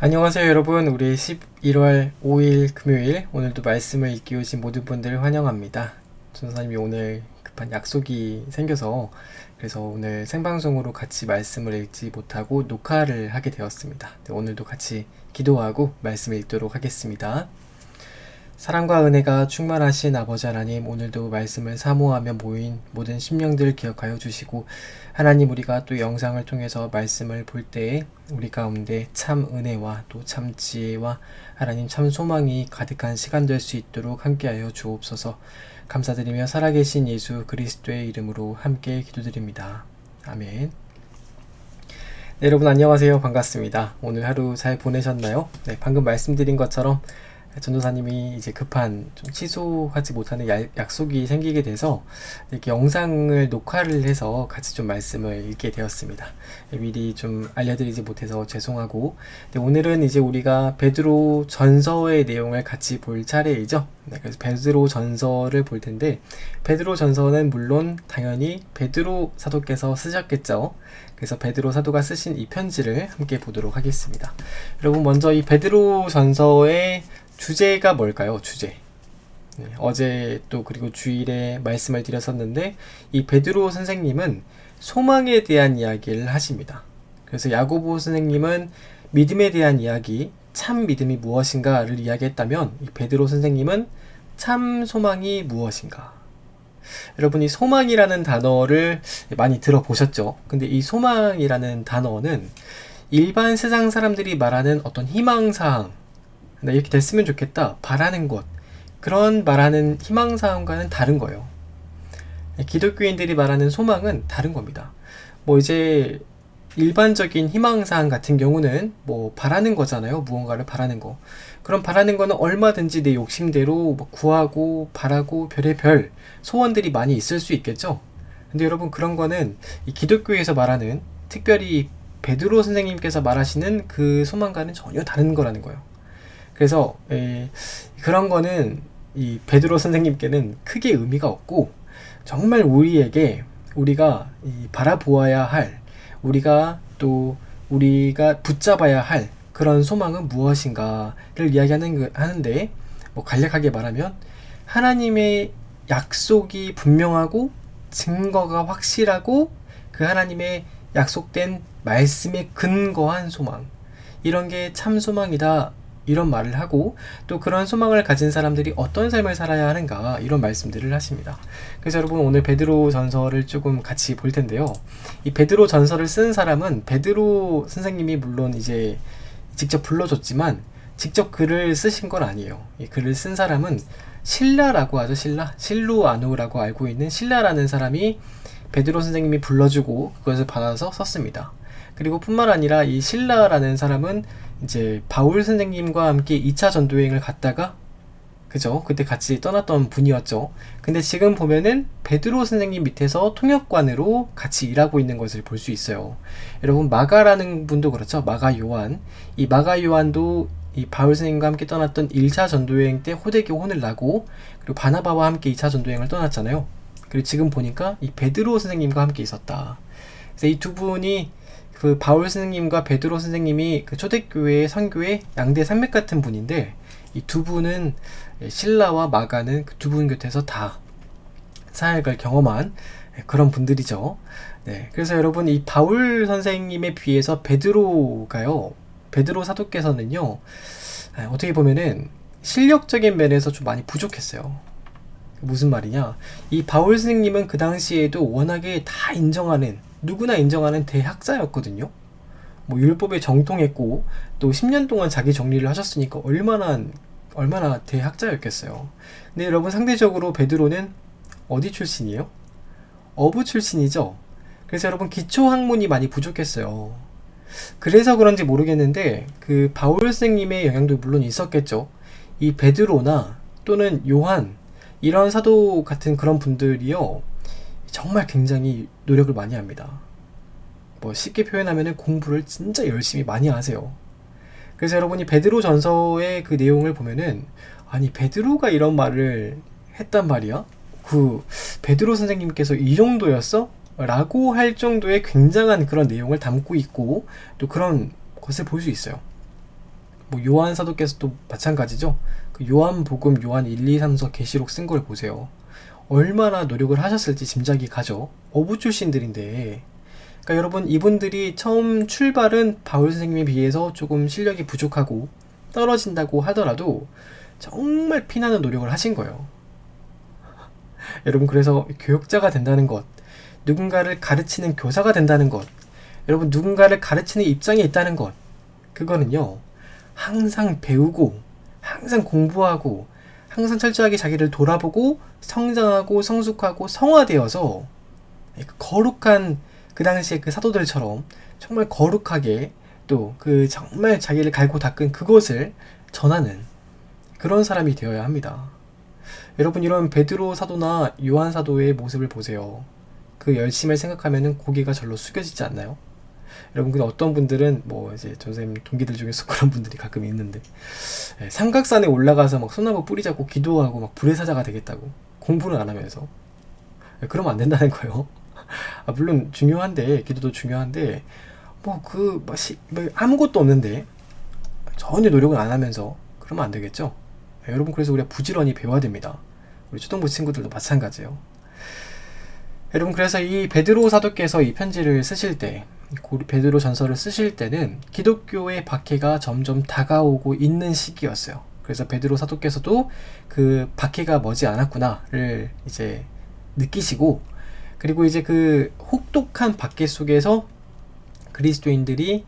안녕하세요 여러분. 우리 11월 5일 금요일 오늘도 말씀을 읽기 오신 모든 분들 환영합니다. 전도사님이 오늘 급한 약속이 생겨서 그래서 오늘 생방송으로 같이 말씀을 읽지 못하고 녹화를 하게 되었습니다. 오늘도 같이 기도하고 말씀을 읽도록 하겠습니다. 사랑과 은혜가 충만하신 아버지 하나님, 오늘도 말씀을 사모하며 모인 모든 심령들 기억하여 주시고, 하나님, 우리가 또 영상을 통해서 말씀을 볼 때에 우리 가운데 참 은혜와 또 참 지혜와 하나님 참 소망이 가득한 시간 될 수 있도록 함께하여 주옵소서. 감사드리며 살아계신 예수 그리스도의 이름으로 함께 기도드립니다. 아멘. 네, 여러분 안녕하세요. 반갑습니다. 오늘 하루 잘 보내셨나요? 네, 방금 말씀드린 것처럼 전도사님이 이제 급한 좀 취소하지 못하는 약속이 생기게 돼서 이렇게 영상을 녹화를 해서 같이 좀 말씀을 읽게 되었습니다. 미리 좀 알려드리지 못해서 죄송하고, 오늘은 이제 우리가 베드로 전서의 내용을 같이 볼 차례이죠. 그래서 베드로 전서를 볼 텐데, 베드로 전서는 물론 당연히 베드로 사도께서 쓰셨겠죠. 그래서 베드로 사도가 쓰신 이 편지를 함께 보도록 하겠습니다. 여러분, 먼저 이 베드로 전서의 주제가 뭘까요? 주제. 어제 또 그리고 주일에 말씀을 드렸었는데, 이 베드로 선생님은 소망에 대한 이야기를 하십니다. 그래서 야고보 선생님은 믿음에 대한 이야기, 참 믿음이 무엇인가를 이야기했다면, 이 베드로 선생님은 참 소망이 무엇인가. 여러분, 이 소망이라는 단어를 많이 들어보셨죠? 근데 이 소망이라는 단어는 일반 세상 사람들이 말하는 어떤 희망사항, 이렇게 됐으면 좋겠다, 바라는 것, 그런 말하는 희망사항과는 다른 거예요. 기독교인들이 말하는 소망은 다른 겁니다. 이제 일반적인 희망사항 같은 경우는 바라는 거잖아요. 무언가를 바라는 거. 그럼 바라는 거는 얼마든지 내 욕심대로 구하고 바라고 별의별 소원들이 많이 있을 수 있겠죠. 근데 여러분, 그런 거는 이 기독교에서 말하는, 특별히 베드로 선생님께서 말하시는 그 소망과는 전혀 다른 거라는 거예요. 그래서 그런 거는 이 베드로 선생님께는 크게 의미가 없고, 정말 우리가 바라보아야 할, 우리가 붙잡아야 할 그런 소망은 무엇인가를 하는데, 간략하게 말하면 하나님의 약속이 분명하고 증거가 확실하고 그 하나님의 약속된 말씀에 근거한 소망, 이런 게 참 소망이다, 이런 말을 하고, 또 그런 소망을 가진 사람들이 어떤 삶을 살아야 하는가, 이런 말씀들을 하십니다. 그래서 여러분, 오늘 베드로 전서를 조금 같이 볼 텐데요. 이 베드로 전서를 쓴 사람은 베드로 선생님이 물론 이제 직접 불러줬지만 직접 글을 쓰신 건 아니에요. 이 글을 쓴 사람은 실라라고 하죠. 실루아누라고 알고 있는 실라라는 사람이 베드로 선생님이 불러주고 그것을 받아서 썼습니다. 그리고 뿐만 아니라 이 실라라는 사람은 이제 바울 선생님과 함께 2차 전도여행을 갔다가, 그때 같이 떠났던 분이었죠. 근데 지금 보면은 베드로 선생님 밑에서 통역관으로 같이 일하고 있는 것을 볼 수 있어요. 여러분, 마가라는 분도 그렇죠. 마가 요한. 이 마가 요한도 이 바울 선생님과 함께 떠났던 1차 전도여행 때 호되게 혼을 나고, 그리고 바나바와 함께 2차 전도여행을 떠났잖아요. 그리고 지금 보니까 이 베드로 선생님과 함께 있었다. 그래서 이 두 분이, 그 바울 선생님과 베드로 선생님이 그 초대교회의 선교의 양대 산맥 같은 분인데, 이 두 분은, 실라와 마가는 그 두 분 곁에서 다 사역을 경험한 그런 분들이죠. 네, 그래서 여러분, 이 바울 선생님에 비해서 베드로 사도께서는요, 어떻게 보면은 실력적인 면에서 좀 많이 부족했어요. 무슨 말이냐, 이 바울 선생님은 그 당시에도 워낙에 누구나 인정하는 대학자였거든요. 율법에 정통했고 또 10년 동안 자기 정리를 하셨으니까 얼마나 대학자였겠어요. 근데 여러분, 상대적으로 베드로는 어디 출신이에요? 어부 출신이죠. 그래서 여러분, 기초 학문이 많이 부족했어요. 그래서 그런지 모르겠는데 그 바울 선생님의 영향도 물론 있었겠죠. 이 베드로나 또는 요한, 이런 사도 같은 그런 분들이요, 정말 굉장히 노력을 많이 합니다. 쉽게 표현하면 공부를 진짜 열심히 많이 하세요. 그래서 여러분이 베드로 전서의 그 내용을 보면은, 아니, 베드로가 이런 말을 했단 말이야? 베드로 선생님께서 이 정도였어? 라고 할 정도의 굉장한 그런 내용을 담고 있고, 또 그런 것을 볼 수 있어요. 뭐 요한 사도께서도 마찬가지죠. 그 요한복음, 요한 1, 2, 3서 계시록 쓴 걸 보세요. 얼마나 노력을 하셨을지 짐작이 가죠. 어부 출신들인데. 그러니까 여러분, 이분들이 처음 출발은 바울 선생님에 비해서 조금 실력이 부족하고 떨어진다고 하더라도 정말 피나는 노력을 하신 거예요. 여러분, 그래서 교육자가 된다는 것, 누군가를 가르치는 교사가 된다는 것, 여러분, 누군가를 가르치는 입장에 있다는 것, 그거는요, 항상 배우고, 항상 공부하고, 항상 철저하게 자기를 돌아보고, 성장하고, 성숙하고, 성화되어서 거룩한 그 당시에 그 사도들처럼 정말 거룩하게 또 그 정말 자기를 갈고 닦은 그것을 전하는 그런 사람이 되어야 합니다. 여러분, 이런 베드로 사도나 요한 사도의 모습을 보세요. 그 열심을 생각하면은 고개가 절로 숙여지지 않나요? 여러분, 근데 어떤 분들은 뭐 이제 선생님 동기들 중에서 그런 분들이 가끔 있는데, 삼각산에 올라가서 막 소나무 뿌리 잡고 기도하고 막 불의 사자가 되겠다고 공부는 안 하면서, 그러면 안 된다는 거예요. 물론 중요한데, 기도도 중요한데, 뭐 아무것도 없는데 전혀 노력을 안 하면서 그러면 안 되겠죠. 여러분, 그래서 우리가 부지런히 배워야 됩니다. 우리 초등부 친구들도 마찬가지예요. 여러분, 그래서 이 베드로 사도께서 이 편지를 쓰실 때, 베드로 전서를 쓰실 때는 기독교의 박해가 점점 다가오고 있는 시기였어요. 그래서 베드로 사도께서도 그 박해가 머지 않았구나를 이제 느끼시고, 그리고 이제 그 혹독한 박해 속에서 그리스도인들이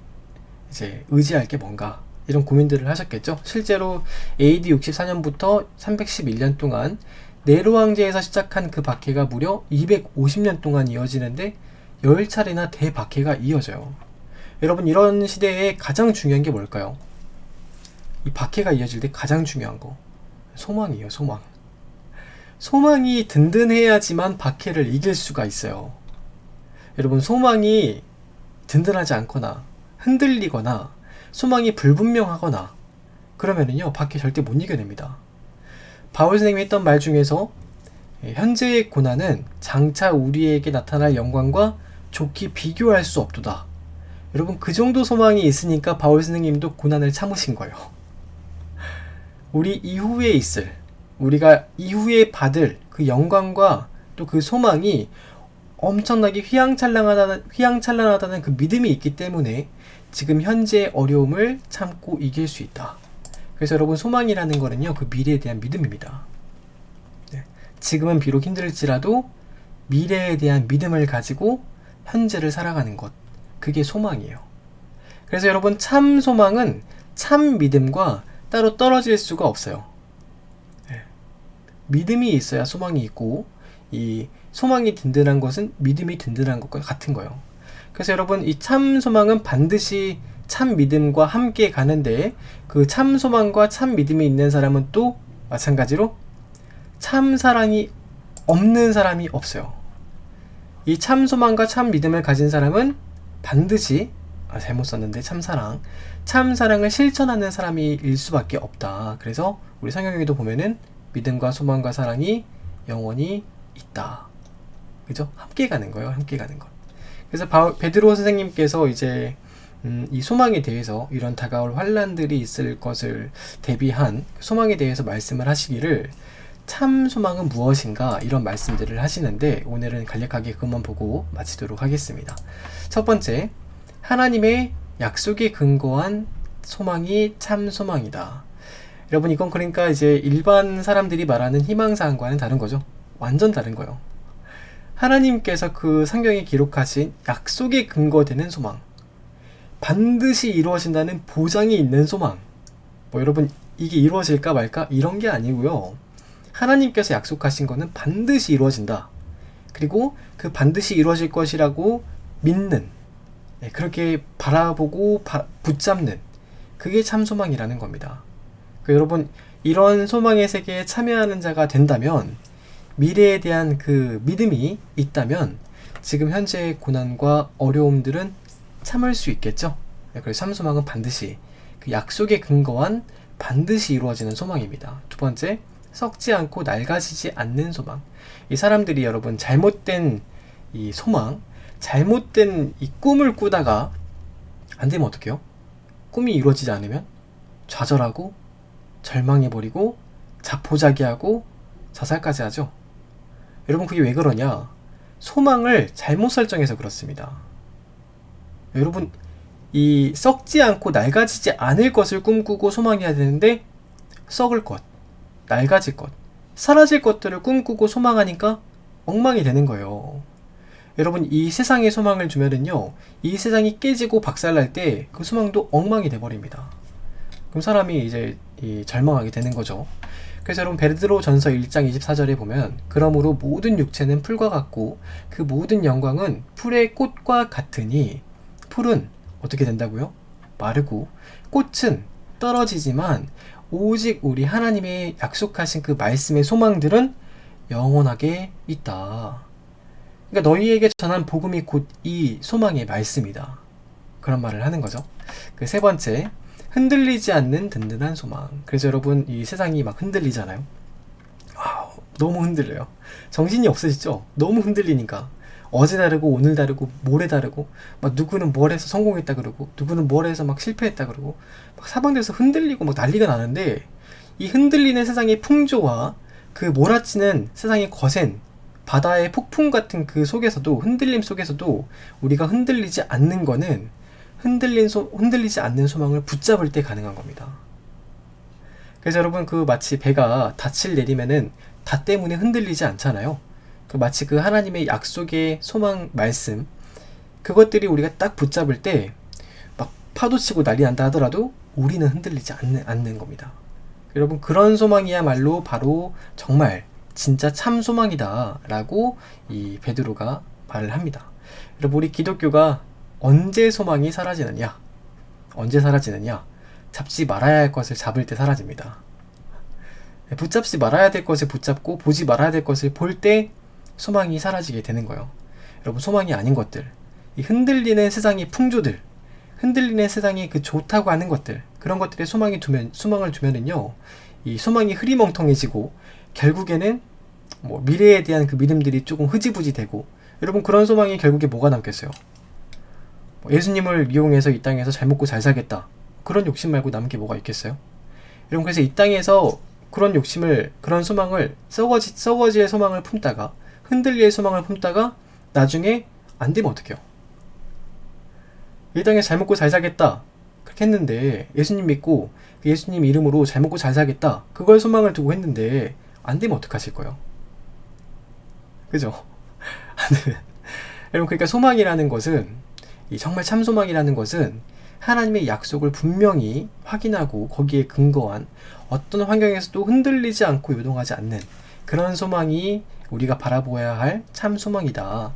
이제 의지할 게 뭔가, 이런 고민들을 하셨겠죠. 실제로 AD 64년부터 311년 동안 네로 황제에서 시작한 그 박해가 무려 250년 동안 이어지는데 10차례나 대박해가 이어져요. 여러분, 이런 시대에 가장 중요한 게 뭘까요? 이 박해가 이어질 때 가장 중요한 거, 소망이에요. 소망. 소망이 든든해야지만 박해를 이길 수가 있어요. 여러분, 소망이 든든하지 않거나 흔들리거나 소망이 불분명하거나 그러면은요, 박해 절대 못 이겨냅니다. 바울 선생님이 했던 말 중에서 현재의 고난은 장차 우리에게 나타날 영광과 좋게 비교할 수 없도다. 여러분, 그 정도 소망이 있으니까 바울 선생님도 고난을 참으신 거예요. 우리 이후에 있을, 우리가 이후에 받을 그 영광과 또 그 소망이 엄청나게 휘황찬란하다는 그 믿음이 있기 때문에 지금 현재의 어려움을 참고 이길 수 있다. 그래서 여러분, 소망이라는 거는요, 그 미래에 대한 믿음입니다. 지금은 비록 힘들지라도 미래에 대한 믿음을 가지고 현재를 살아가는 것, 그게 소망이에요. 그래서 여러분, 참 소망은 참 믿음과 따로 떨어질 수가 없어요. 믿음이 있어야 소망이 있고, 이 소망이 든든한 것은 믿음이 든든한 것과 같은 거예요. 그래서 여러분, 이 참 소망은 반드시 참 믿음과 함께 가는데, 그 참 소망과 참 믿음이 있는 사람은 또 마찬가지로 참 사랑이 없는 사람이 없어요. 이 참 소망과 참 믿음을 가진 사람은 반드시, 잘못 썼는데 참 사랑을 실천하는 사람일 수밖에 없다. 그래서 우리 성경에도 보면은 믿음과 소망과 사랑이 영원히 있다. 그죠? 함께 가는 거예요. 함께 가는 것. 그래서 베드로 선생님께서 이제 이 소망에 대해서, 이런 다가올 환난들이 있을 것을 대비한 소망에 대해서 말씀을 하시기를, 참 소망은 무엇인가, 이런 말씀들을 하시는데, 오늘은 간략하게 그것만 보고 마치도록 하겠습니다. 첫 번째, 하나님의 약속에 근거한 소망이 참 소망이다. 여러분, 이건 그러니까 이제 일반 사람들이 말하는 희망사항과는 다른 거죠. 완전 다른 거예요. 하나님께서 그 성경에 기록하신 약속에 근거되는 소망, 반드시 이루어진다는 보장이 있는 소망, 여러분, 이게 이루어질까 말까 이런 게 아니고요. 하나님께서 약속하신 거는 반드시 이루어진다. 그리고 그 반드시 이루어질 것이라고 믿는, 그렇게 바라보고 붙잡는, 그게 참 소망이라는 겁니다. 여러분, 이런 소망의 세계에 참여하는 자가 된다면, 미래에 대한 그 믿음이 있다면 지금 현재의 고난과 어려움들은 참을 수 있겠죠. 그래서 참 소망은 반드시 그 약속에 근거한 반드시 이루어지는 소망입니다. 두 번째, 썩지 않고 낡아지지 않는 소망. 이 사람들이 여러분, 잘못된 이 소망, 잘못된 이 꿈을 꾸다가 안 되면 어떡해요? 꿈이 이루어지지 않으면 좌절하고 절망해버리고 자포자기하고 자살까지 하죠. 여러분 그게 왜 그러냐? 소망을 잘못 설정해서 그렇습니다. 여러분 이 썩지 않고 낡아지지 않을 것을 꿈꾸고 소망해야 되는데 썩을 것, 낡아질 것, 사라질 것들을 꿈꾸고 소망하니까 엉망이 되는 거예요. 여러분 이 세상에 소망을 주면은요, 이 세상이 깨지고 박살날 때 그 소망도 엉망이 돼버립니다. 그럼 사람이 이제 절망하게 되는 거죠. 그래서 여러분 베드로 전서 1장 24절에 보면 그러므로 모든 육체는 풀과 같고 그 모든 영광은 풀의 꽃과 같으니 풀은 어떻게 된다고요? 마르고 꽃은 떨어지지만 오직 우리 하나님의 약속하신 그 말씀의 소망들은 영원하게 있다. 그러니까 너희에게 전한 복음이 곧 이 소망의 말씀이다. 그런 말을 하는 거죠. 그 세 번째, 흔들리지 않는 든든한 소망. 그래서 여러분 이 세상이 막 흔들리잖아요. 너무 흔들려요. 정신이 없으시죠? 너무 흔들리니까. 어제 다르고 오늘 다르고 모레 다르고 막 누구는 뭘 해서 성공했다 그러고 누구는 뭘 해서 막 실패했다 그러고 막 사방에서 흔들리고 막 난리가 나는데, 이 흔들리는 세상의 풍조와 그 몰아치는 세상의 거센 바다의 폭풍 같은 그 속에서도, 흔들림 속에서도 우리가 흔들리지 않는 거는 흔들리지 않는 소망을 붙잡을 때 가능한 겁니다. 그래서 여러분 그 마치 배가 닻을 내리면은 닻 때문에 흔들리지 않잖아요. 그 마치 그 하나님의 약속의 소망 말씀, 그것들이 우리가 딱 붙잡을 때 막 파도치고 난리 난다 하더라도 우리는 흔들리지 않는 겁니다. 여러분 그런 소망이야말로 바로 정말 진짜 참 소망이다 라고 이 베드로가 말을 합니다. 여러분 우리 기독교가 언제 소망이 사라지느냐? 언제 사라지느냐? 잡지 말아야 할 것을 잡을 때 사라집니다. 붙잡지 말아야 될 것을 붙잡고 보지 말아야 될 것을 볼 때 소망이 사라지게 되는 거예요. 여러분 소망이 아닌 것들, 이 흔들리는 세상의 풍조들, 흔들리는 세상이 그 좋다고 하는 것들, 그런 것들에 소망을 두면은요, 이 소망이 흐리멍텅해지고 결국에는 뭐 미래에 대한 그 믿음들이 조금 흐지부지 되고, 여러분 그런 소망이 결국에 뭐가 남겠어요? 예수님을 이용해서 이 땅에서 잘 먹고 잘 살겠다, 그런 욕심 말고 남은 게 뭐가 있겠어요? 여러분 그래서 이 땅에서 그런 욕심을, 그런 소망을, 썩어지의 소망을 품다가, 흔들리의 소망을 품다가 나중에 안 되면 어떡해요? 이 땅에서 잘 먹고 잘 살겠다 그렇게 했는데, 예수님 믿고 예수님 이름으로 잘 먹고 잘 살겠다 그걸 소망을 두고 했는데 안 되면 어떡하실 거예요? 그죠? 여러분 그러니까 소망이라는 것은, 이 정말 참 소망이라는 것은 하나님의 약속을 분명히 확인하고 거기에 근거한 어떤 환경에서도 흔들리지 않고 요동하지 않는 그런 소망이 우리가 바라보아야 할 참 소망이다.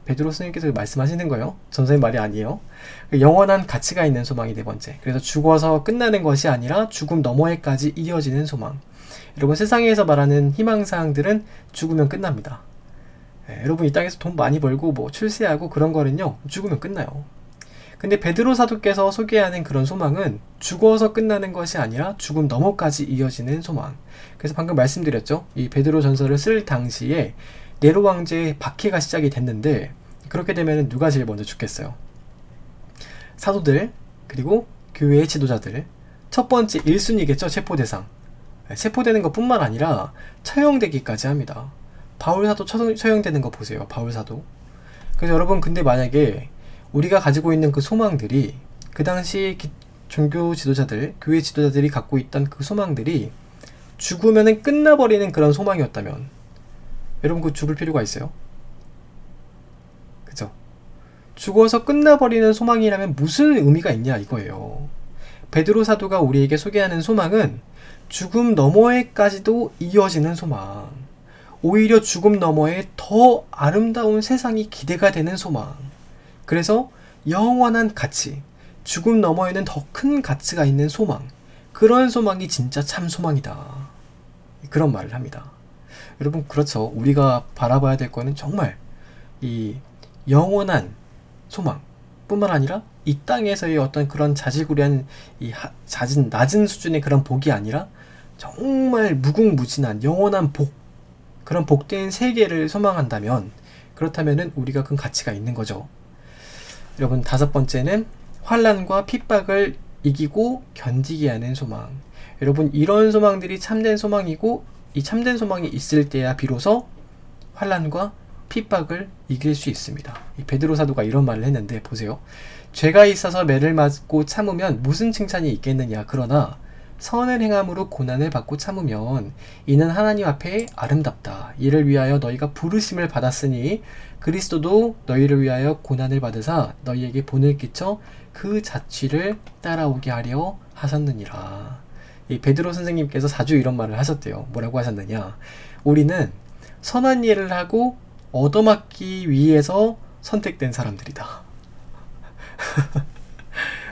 베드로 스님께서 말씀하시는 거예요. 전서의 말이 아니에요. 영원한 가치가 있는 소망이 네 번째. 그래서 죽어서 끝나는 것이 아니라 죽음 너머에까지 이어지는 소망. 여러분 세상에서 말하는 희망사항들은 죽으면 끝납니다. 여러분 이 땅에서 돈 많이 벌고 뭐 출세하고 그런 거는요, 죽으면 끝나요. 근데 베드로 사도께서 소개하는 그런 소망은 죽어서 끝나는 것이 아니라 죽음 너머까지 이어지는 소망. 그래서 방금 말씀드렸죠. 이 베드로 전서를 쓸 당시에 네로 왕제의 박해가 시작이 됐는데, 그렇게 되면 누가 제일 먼저 죽겠어요? 사도들, 그리고 교회의 지도자들. 첫 번째 1순위겠죠. 체포대상. 체포되는 것뿐만 아니라 처형되기까지 합니다. 바울사도 처형되는 거 보세요. 바울사도. 그래서 여러분 근데 만약에 우리가 가지고 있는 그 소망들이, 그 당시 종교 지도자들, 교회 지도자들이 갖고 있던 그 소망들이 죽으면은 끝나버리는 그런 소망이었다면 여러분 그 죽을 필요가 있어요? 그죠? 죽어서 끝나버리는 소망이라면 무슨 의미가 있냐 이거예요. 베드로 사도가 우리에게 소개하는 소망은 죽음 너머에까지도 이어지는 소망, 오히려 죽음 너머에 더 아름다운 세상이 기대가 되는 소망, 그래서 영원한 가치, 죽음 너머에는 더 큰 가치가 있는 소망, 그런 소망이 진짜 참 소망이다, 그런 말을 합니다. 여러분 그렇죠. 우리가 바라봐야 될 거는 정말 이 영원한 소망 뿐만 아니라 이 땅에서의 어떤 그런 자질구레한 이 낮은 수준의 그런 복이 아니라 정말 무궁무진한 영원한 복, 그런 복된 세계를 소망한다면, 그렇다면은 우리가 그 가치가 있는 거죠. 여러분 다섯 번째는 환난과 핍박을 이기고 견디게 하는 소망. 여러분, 이런 소망들이 참된 소망이고, 이 참된 소망이 있을 때야 비로소 환난과 핍박을 이길 수 있습니다. 이 베드로 사도가 이런 말을 했는데 보세요. 죄가 있어서 매를 맞고 참으면 무슨 칭찬이 있겠느냐. 그러나 선을 행함으로 고난을 받고 참으면 이는 하나님 앞에 아름답다. 이를 위하여 너희가 부르심을 받았으니 그리스도도 너희를 위하여 고난을 받으사 너희에게 본을 끼쳐 그 자취를 따라오게 하려 하셨느니라. 이 베드로 선생님께서 자주 이런 말을 하셨대요. 뭐라고 하셨느냐. 우리는 선한 일을 하고 얻어맞기 위해서 선택된 사람들이다.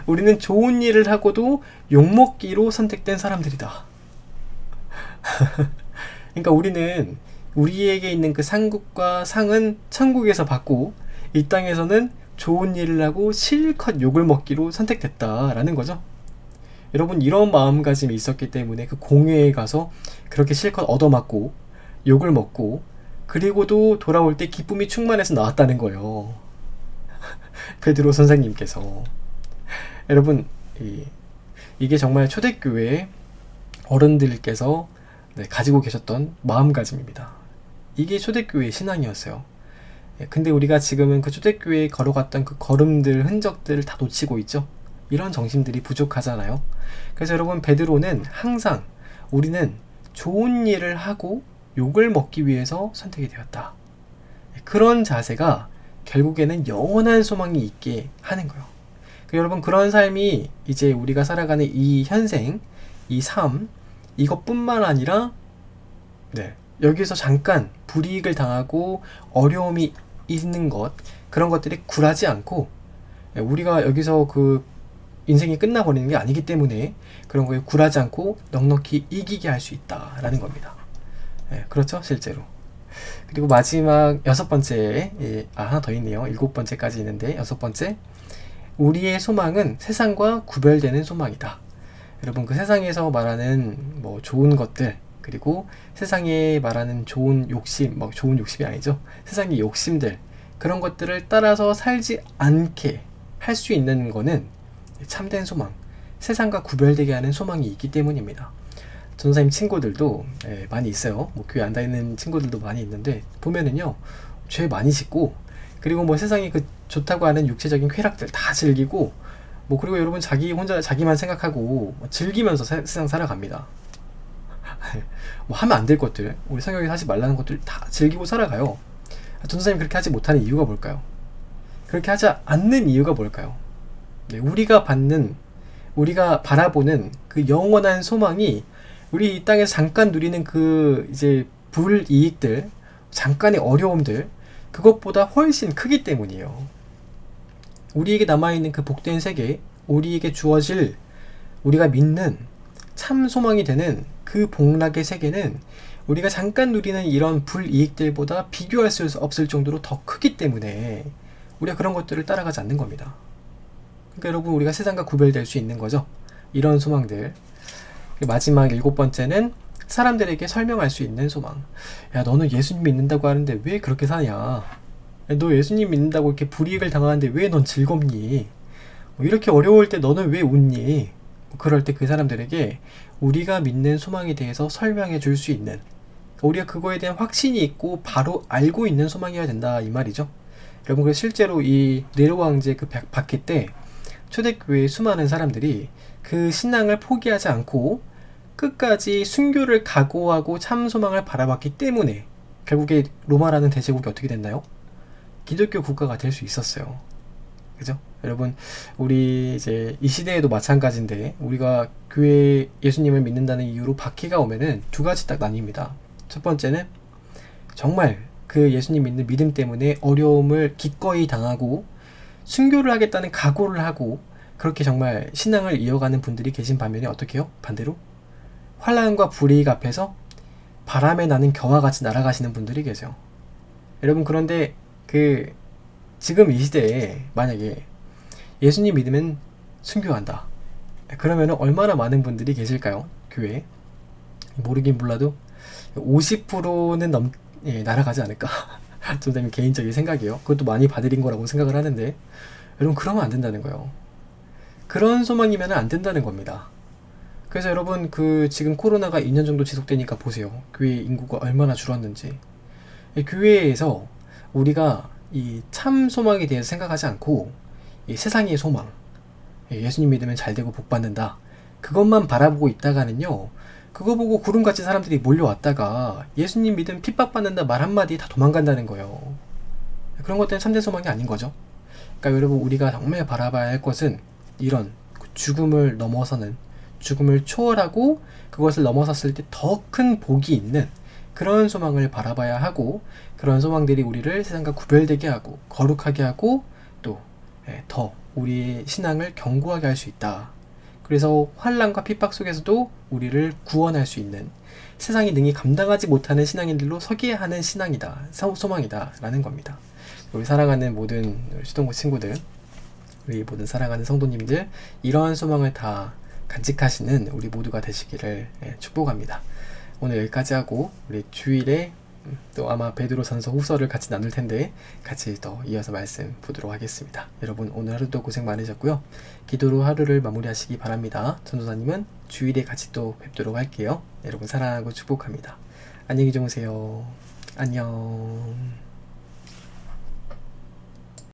우리는 좋은 일을 하고도 욕먹기로 선택된 사람들이다. 그러니까 우리는 우리에게 있는 그 상급과 상은 천국에서 받고 이 땅에서는 좋은 일을 하고 실컷 욕을 먹기로 선택됐다라는 거죠. 여러분, 이런 마음가짐이 있었기 때문에 그 공회에 가서 그렇게 실컷 얻어맞고 욕을 먹고 그리고도 돌아올 때 기쁨이 충만해서 나왔다는 거예요. 베드로 선생님께서. 여러분, 이게 정말 초대교회 어른들께서 가지고 계셨던 마음가짐입니다. 이게 초대교회의 신앙이었어요. 근데 우리가 지금은 그 초대교회에 걸어갔던 그 걸음들, 흔적들을 다 놓치고 있죠. 이런 정신들이 부족하잖아요. 그래서 여러분, 베드로는 항상 우리는 좋은 일을 하고 욕을 먹기 위해서 선택이 되었다. 그런 자세가 결국에는 영원한 소망이 있게 하는 거예요. 여러분, 그런 삶이 이제 우리가 살아가는 이 현생, 이 삶, 이것뿐만 아니라 여기서 잠깐 불이익을 당하고 어려움이 있는 것, 그런 것들이 굴하지 않고 우리가 여기서 그 인생이 끝나버리는 게 아니기 때문에 그런 거에 굴하지 않고 넉넉히 이기게 할 수 있다라는 겁니다. 그렇죠, 실제로. 그리고 마지막 6번째, 하나 더 있네요. 7번째까지 있는데 6번째, 우리의 소망은 세상과 구별되는 소망이다. 여러분, 그 세상에서 말하는 뭐 좋은 것들, 그리고 세상에 말하는 좋은 욕심, 좋은 욕심이 아니죠. 세상의 욕심들, 그런 것들을 따라서 살지 않게 할 수 있는 거는 참된 소망, 세상과 구별되게 하는 소망이 있기 때문입니다. 전도사님 친구들도 많이 있어요. 교회 안 다니는 친구들도 많이 있는데 보면은요, 죄 많이 짓고, 그리고 세상에 그 좋다고 하는 육체적인 쾌락들 다 즐기고, 그리고 여러분, 자기 혼자 자기만 생각하고 즐기면서 세상 살아갑니다. 하면 안 될 것들, 우리 성경에서 하지 말라는 것들 다 즐기고 살아가요. 전도사님 그렇게 하지 못하는 이유가 뭘까요? 그렇게 하지 않는 이유가 뭘까요? 우리가 바라보는 그 영원한 소망이 우리 이 땅에서 잠깐 누리는 그 이제 불이익들, 잠깐의 어려움들, 그것보다 훨씬 크기 때문이에요. 우리에게 남아있는 그 복된 세계, 우리에게 주어질 우리가 믿는 참 소망이 되는 그 복락의 세계는 우리가 잠깐 누리는 이런 불이익들보다 비교할 수 없을 정도로 더 크기 때문에 우리가 그런 것들을 따라가지 않는 겁니다. 그러니까 여러분, 우리가 세상과 구별될 수 있는 거죠. 이런 소망들. 마지막 7번째는 사람들에게 설명할 수 있는 소망. 야, 너는 예수님 믿는다고 하는데 왜 그렇게 사냐? 너 예수님 믿는다고 이렇게 불이익을 당하는데 왜 넌 즐겁니? 이렇게 어려울 때 너는 왜 웃니? 그럴 때 그 사람들에게 우리가 믿는 소망에 대해서 설명해 줄 수 있는, 우리가 그거에 대한 확신이 있고 바로 알고 있는 소망이어야 된다, 이 말이죠. 여러분, 그래서 실제로 이 네로 황제 그 박해 때 초대교회의 수많은 사람들이 그 신앙을 포기하지 않고 끝까지 순교를 각오하고 참 소망을 바라봤기 때문에 결국에 로마라는 대제국이 어떻게 됐나요? 기독교 국가가 될 수 있었어요. 그죠? 여러분, 우리 이제 이 시대에도 마찬가지인데, 우리가 교회 예수님을 믿는다는 이유로 박해가 오면은 두 가지 딱 나뉩니다. 첫 번째는 정말 그 예수님 믿는 믿음 때문에 어려움을 기꺼이 당하고 순교를 하겠다는 각오를 하고 그렇게 정말 신앙을 이어가는 분들이 계신 반면에, 어떻게 해요? 반대로 환난과 불이익 앞에서 바람에 나는 겨와 같이 날아가시는 분들이 계세요. 여러분, 그런데 지금 이 시대에 만약에 예수님 믿으면 순교한다, 그러면 얼마나 많은 분들이 계실까요? 교회에. 모르긴 몰라도 50%는 날아가지 않을까. 저는 개인적인 생각이에요. 그것도 많이 받으린 거라고 생각을 하는데, 여러분, 그러면 안 된다는 거예요. 그런 소망이면 안 된다는 겁니다. 그래서 여러분 지금 코로나가 2년 정도 지속되니까 보세요. 교회 인구가 얼마나 줄었는지. 교회에서 우리가 이 참 소망에 대해서 생각하지 않고 이 세상의 소망, 예수님 믿으면 잘 되고 복 받는다, 그것만 바라보고 있다가는요, 그거 보고 구름같이 사람들이 몰려왔다가 예수님 믿으면 핍박받는다 말 한마디 다 도망간다는 거예요. 그런 것들은 참된 소망이 아닌 거죠. 그러니까 여러분, 우리가 정말 바라봐야 할 것은 이런 죽음을 넘어서는, 죽음을 초월하고 그것을 넘어섰을 때 더 큰 복이 있는 그런 소망을 바라봐야 하고, 그런 소망들이 우리를 세상과 구별되게 하고 거룩하게 하고 또 더 우리의 신앙을 견고하게 할 수 있다. 그래서 환난과 핍박 속에서도 우리를 구원할 수 있는, 세상이 능히 감당하지 못하는 신앙인들로 서게 하는 신앙이다, 소망이다 라는 겁니다. 우리 사랑하는 모든 수동부 친구들, 우리 모든 사랑하는 성도님들, 이러한 소망을 다 간직하시는 우리 모두가 되시기를 축복합니다. 오늘 여기까지 하고 우리 주일에 또 아마 베드로전서 후서를 같이 나눌 텐데 같이 더 이어서 말씀 보도록 하겠습니다. 여러분, 오늘 하루도 고생 많으셨고요. 기도로 하루를 마무리하시기 바랍니다. 전도사님은 주일에 같이 또 뵙도록 할게요. 여러분 사랑하고 축복합니다. 안녕히 주무세요. 안녕.